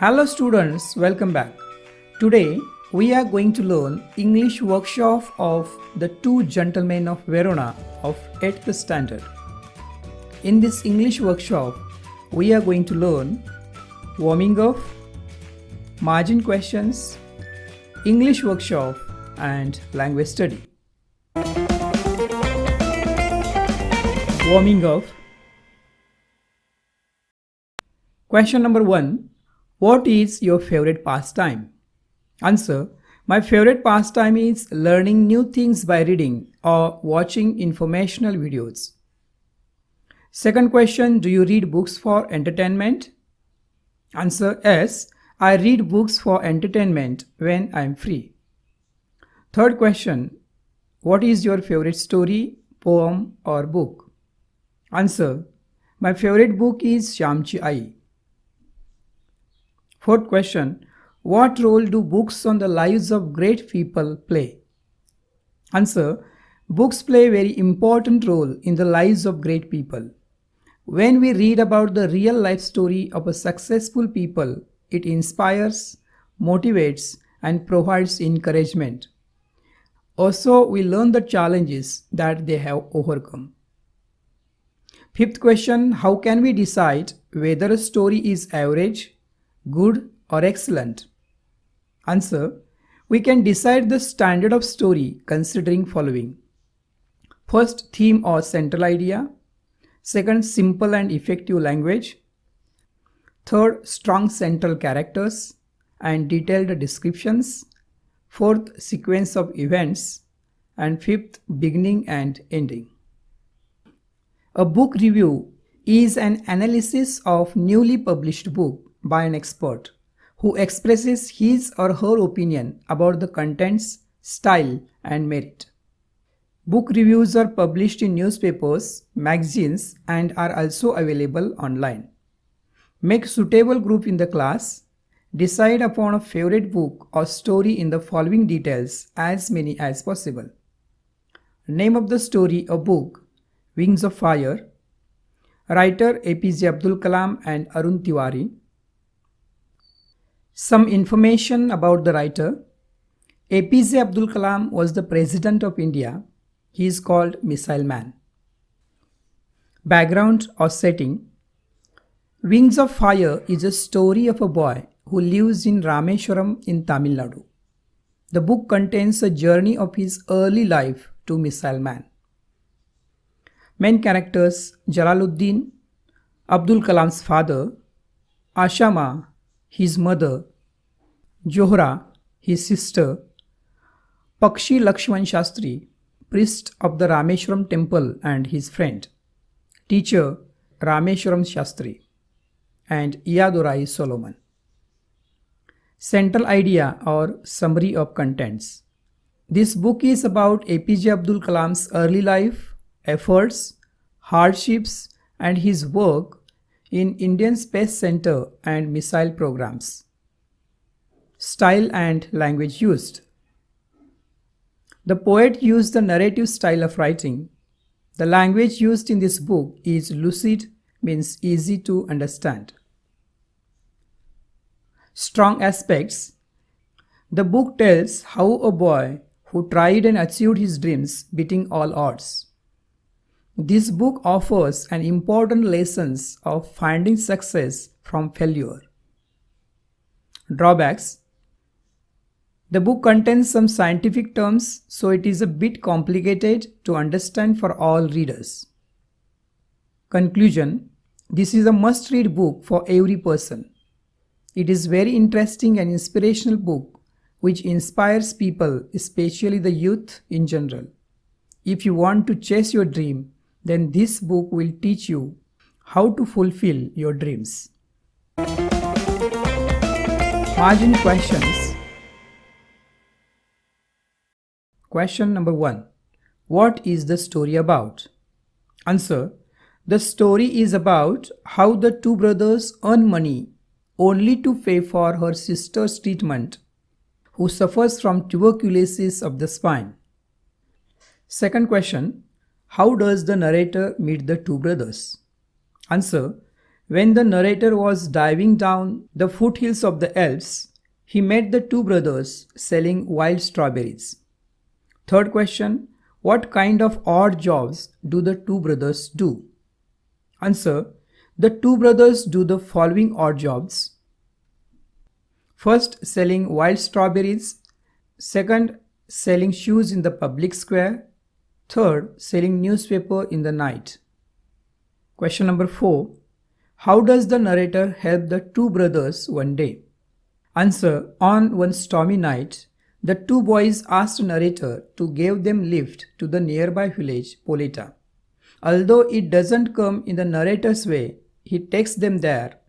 Hello students, welcome back. Today we are going to learn English workshop of the Two Gentlemen of Verona of 8th standard. In this English workshop, we are going to learn warming up, margin questions, English workshop and language study. Warming up. Question number 1. What is your favorite pastime? Answer. My favorite pastime is learning new things by reading or watching informational videos. Second question. Do you read books for entertainment? Answer. Yes, I read books for entertainment when I am free. Third question. What is your favorite story, poem or book? Answer. My favorite book is Shyamchi Ai. Fourth question. What role do books on the lives of great people play? Answer. Books play a very important role in the lives of great people. When we read about the real life story of a successful people, it inspires, motivates, and provides encouragement. Also, we learn the challenges that they have overcome. Fifth question. How can we decide whether a story is average, good or excellent? Answer. We can decide the standard of story considering following. First, theme or central idea. Second, simple and effective language. Third, strong central characters and detailed descriptions. Fourth, sequence of events. And fifth, beginning and ending. A book review is an analysis of newly published book by an expert who expresses his or her opinion about the contents, style, and merit. Book reviews are published in newspapers, magazines, and are also available online. Make suitable group in the class. Decide upon a favorite book or story in the following details, as many as possible. Name of the story or book: Wings of Fire. Writer APJ Abdul Kalam and Arun Tiwari. Some information about the writer. APJ Abdul Kalam was the President of India. He is called Missile Man. Background or setting. Wings of Fire is a story of a boy who lives in Rameshwaram in Tamil Nadu. The book contains a journey of his early life to Missile Man. Main characters: Jalaluddin, Abdul Kalam's father; Ashama, his mother; Johra, his sister; Pakshi Lakshman Shastri, priest of the Rameshwaram temple and his friend; teacher Rameshwaram Shastri; and Iyadurai Solomon. Central idea or summary of contents. This book is about APJ Abdul Kalam's early life, efforts, hardships, and his work in Indian Space Center and missile programs. Style and language used. The poet used the narrative style of writing. The language used in this book is lucid, means easy to understand. Strong aspects. The book tells how a boy who tried and achieved his dreams beating all odds. This book offers an important lessons of finding success from failure. Drawbacks. The book contains some scientific terms, so it is a bit complicated to understand for all readers. Conclusion. This is a must-read book for every person. It is very interesting and inspirational book which inspires people, especially the youth in general. If you want to chase your dream, then this book will teach you how to fulfill your dreams. Margin questions. Question number 1. What is the story about? Answer. The story is about how the two brothers earn money only to pay for her sister's treatment, who suffers from tuberculosis of the spine. Second question. How does the narrator meet the two brothers? Answer. When the narrator was diving down the foothills of the Alps, he met the two brothers selling wild strawberries. Third question, what kind of odd jobs do the two brothers do? Answer, the two brothers do the following odd jobs. First, selling wild strawberries. Second, selling shoes in the public square. Third, selling newspaper in the night. Question number 4. How does the narrator help the two brothers one day? Answer, on one stormy night, the two boys asked the narrator to give them lift to the nearby village, Poleta. Although it doesn't come in the narrator's way, he takes them there.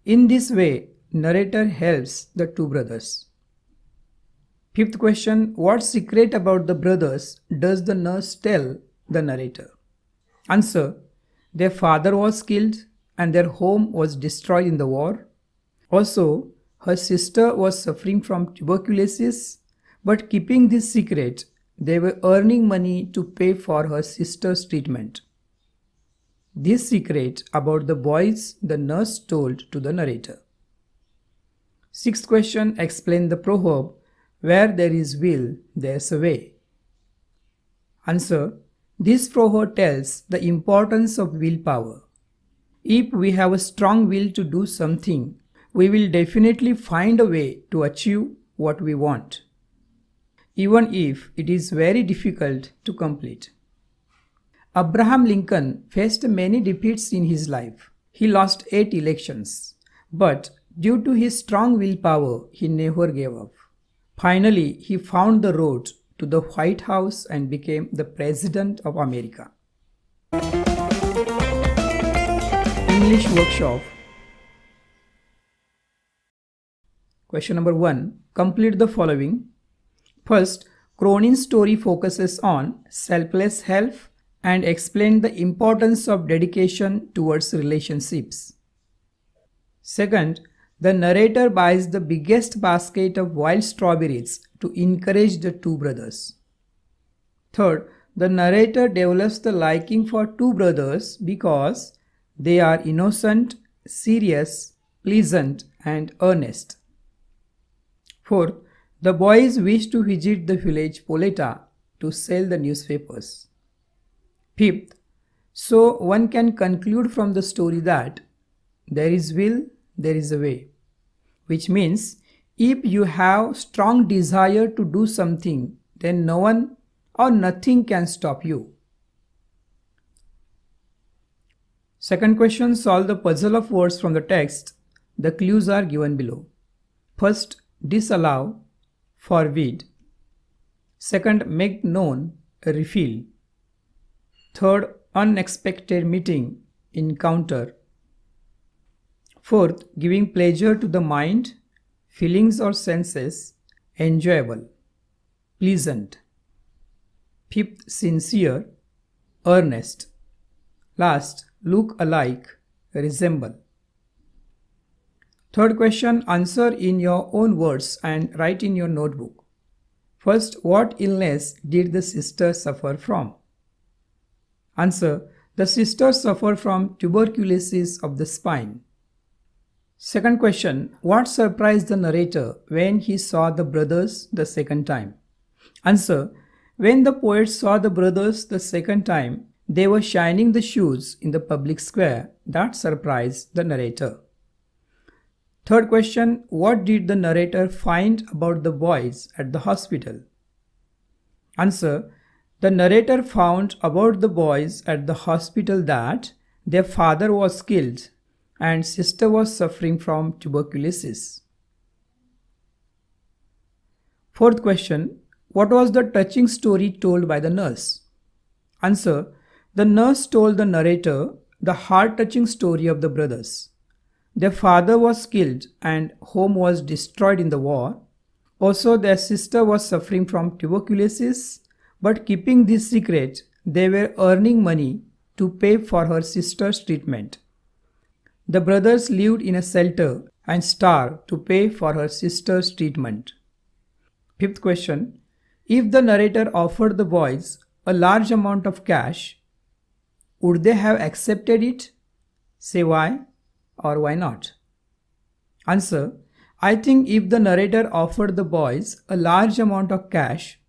In this way, narrator helps the two brothers. Fifth question, what secret about the brothers does the nurse tell the narrator? Answer, their father was killed and their home was destroyed in the war. Also, her sister was suffering from tuberculosis, but keeping this secret, they were earning money to pay for her sister's treatment. This secret about the boys the nurse told to the narrator. Sixth question, explain the proverb, where there is will, there's a way. Answer, this proverb tells the importance of willpower. If we have a strong will to do something, we will definitely find a way to achieve what we want, even if it is very difficult to complete. Abraham Lincoln faced many defeats in his life. He lost 8 elections, but due to his strong willpower, he never gave up. Finally, he found the road to the White House and became the President of America. English workshop. Question number 1. Complete the following. First, Cronin's story focuses on selfless help and explains the importance of dedication towards relationships. Second, the narrator buys the biggest basket of wild strawberries to encourage the two brothers. Third, the narrator develops the liking for two brothers because they are innocent, serious, pleasant, and earnest. Fourth, the boys wish to visit the village Poleta to sell the newspapers. Fifth, so one can conclude from the story that there is will, there is a way, which means if you have strong desire to do something, then no one or nothing can stop you. Second question, solve the puzzle of words from the text. The clues are given below. First, disallow, forbid. Second, make known, reveal. Third, unexpected meeting, encounter. Fourth, giving pleasure to the mind, feelings or senses, enjoyable, pleasant. Fifth, sincere, earnest. Last, look alike, resemble. Third question, answer in your own words and write in your notebook. First, what illness did the sister suffer from? Answer, the sister suffered from tuberculosis of the spine. Second question, what surprised the narrator when he saw the brothers the second time? Answer, when the poet saw the brothers the second time, they were shining the shoes in the public square. That surprised the narrator. Third question, what did the narrator find about the boys at the hospital? Answer, the narrator found about the boys at the hospital that their father was killed and sister was suffering from tuberculosis. Fourth question, what was the touching story told by the nurse? Answer, the nurse told the narrator the heart-touching story of the brothers. Their father was killed and home was destroyed in the war. Also, their sister was suffering from tuberculosis, but keeping this secret, they were earning money to pay for her sister's treatment. The brothers lived in a shelter and starved to pay for her sister's treatment. Fifth question, if the narrator offered the boys a large amount of cash, would they have accepted it? Say why. or why not? Answer: I think if the narrator offered the boys a large amount of cash,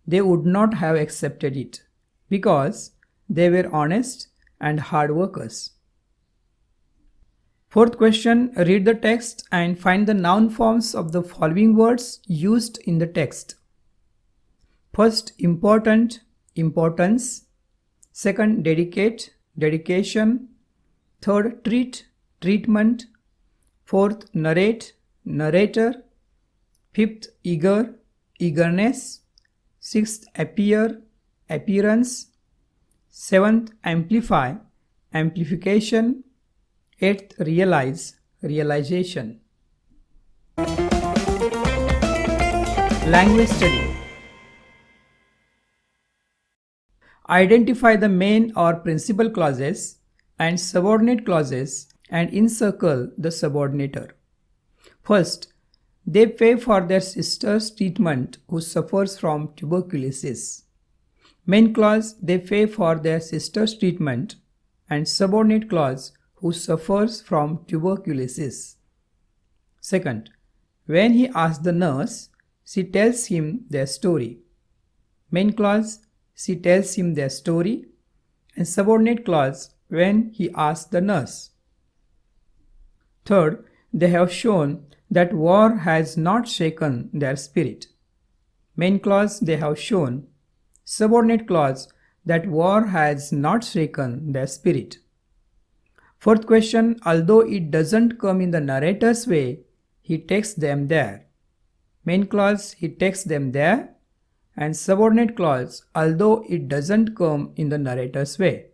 they would not have accepted it because they were honest and hard workers. Fourth question, read the text and find the noun forms of the following words used in the text. First, important, importance. Second, dedicate, dedication. Third, treat, treatment. Fourth, narrate, narrator. Fifth, eager, eagerness. Sixth, appear, appearance. Seventh, amplify, amplification. Eighth, realize, realization. Language study. Identify the main or principal clauses and subordinate clauses and encircle the subordinator. First, they pay for their sister's treatment who suffers from tuberculosis. Main clause, they pay for their sister's treatment, and subordinate clause, who suffers from tuberculosis. Second, when he asks the nurse, she tells him their story. Main clause, she tells him their story, and subordinate clause, when he asks the nurse. Third, they have shown that war has not shaken their spirit. Main clause, they have shown. Subordinate clause, that war has not shaken their spirit. Fourth question, although it doesn't come in the narrator's way, he takes them there. Main clause, he takes them there, and subordinate clause, although it doesn't come in the narrator's way.